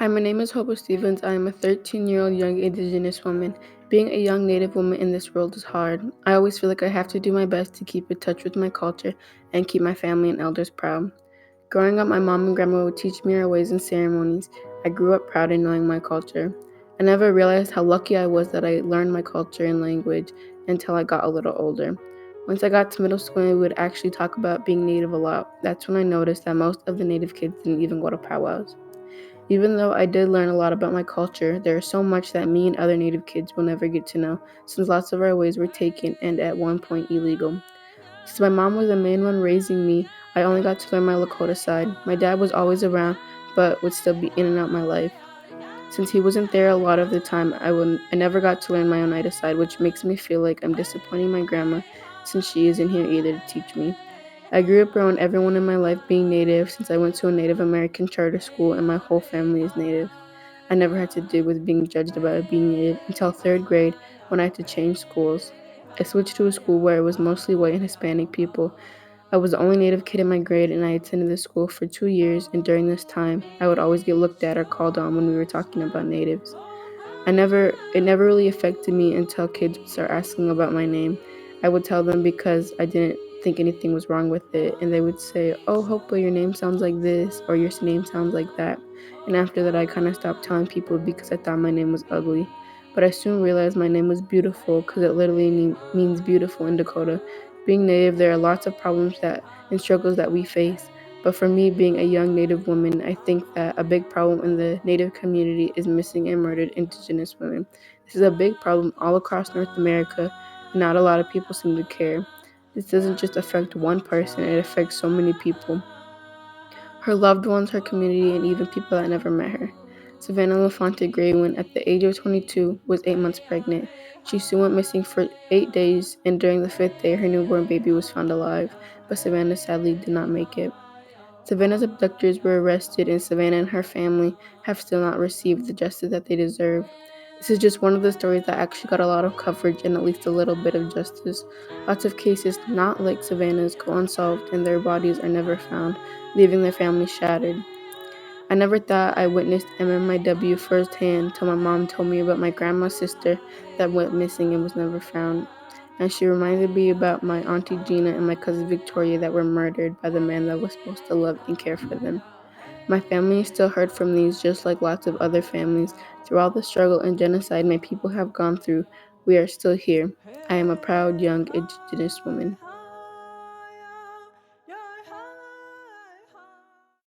Hi, my name is Hope Stevens. I am a 13-year-old young Indigenous woman. Being a young Native woman in this world is hard. I always feel like I have to do my best to keep in touch with my culture and keep my family and elders proud. Growing up, my mom and grandma would teach me our ways and ceremonies. I grew up proud in knowing my culture. I never realized how lucky I was that I learned my culture and language until I got a little older. Once I got to middle school, we would actually talk about being Native a lot. That's when I noticed that most of the Native kids didn't even go to powwows. Even though I did learn a lot about my culture, there is so much that me and other Native kids will never get to know, since lots of our ways were taken and at one point illegal. Since my mom was the main one raising me, I only got to learn my Lakota side. My dad was always around, but would still be in and out my life. Since he wasn't there a lot of the time, I never got to learn my Oneida side, which makes me feel like I'm disappointing my grandma since she isn't here either to teach me. I grew up around everyone in my life being Native since I went to a Native American charter school and my whole family is Native. I never had to deal with being judged about being Native until third grade when I had to change schools. I switched to a school where it was mostly white and Hispanic people. I was the only Native kid in my grade and I attended the school for 2 years, and during this time, I would always get looked at or called on when we were talking about Natives. It never really affected me until kids would start asking about my name. I would tell them because I didn't think anything was wrong with it, and they would say, "Oh, Hope, your name sounds like this," or "Your name sounds like that." And after that, I kind of stopped telling people because I thought my name was ugly. But I soon realized my name was beautiful because it literally means beautiful in Dakota. Being Native, there are lots of problems and struggles that we face. But for me, being a young Native woman, I think that a big problem in the Native community is missing and murdered Indigenous women. This is a big problem all across North America, and not a lot of people seem to care. This doesn't just affect one person, it affects so many people. Her loved ones, her community, and even people that never met her. Savannah LaFonte Graywin, at the age of 22, was 8 months pregnant. She soon went missing for 8 days, and during the fifth day, her newborn baby was found alive, but Savannah sadly did not make it. Savannah's abductors were arrested, and Savannah and her family have still not received the justice that they deserve. This is just one of the stories that actually got a lot of coverage and at least a little bit of justice. Lots of cases not like Savannah's go unsolved, and their bodies are never found, leaving their families shattered. I never thought I witnessed MMIW firsthand till my mom told me about my grandma's sister that went missing and was never found. And she reminded me about my auntie Gina and my cousin Victoria that were murdered by the man that was supposed to love and care for them. My family is still hurt from these, just like lots of other families. Through all the struggle and genocide my people have gone through, we are still here. I am a proud young Indigenous woman.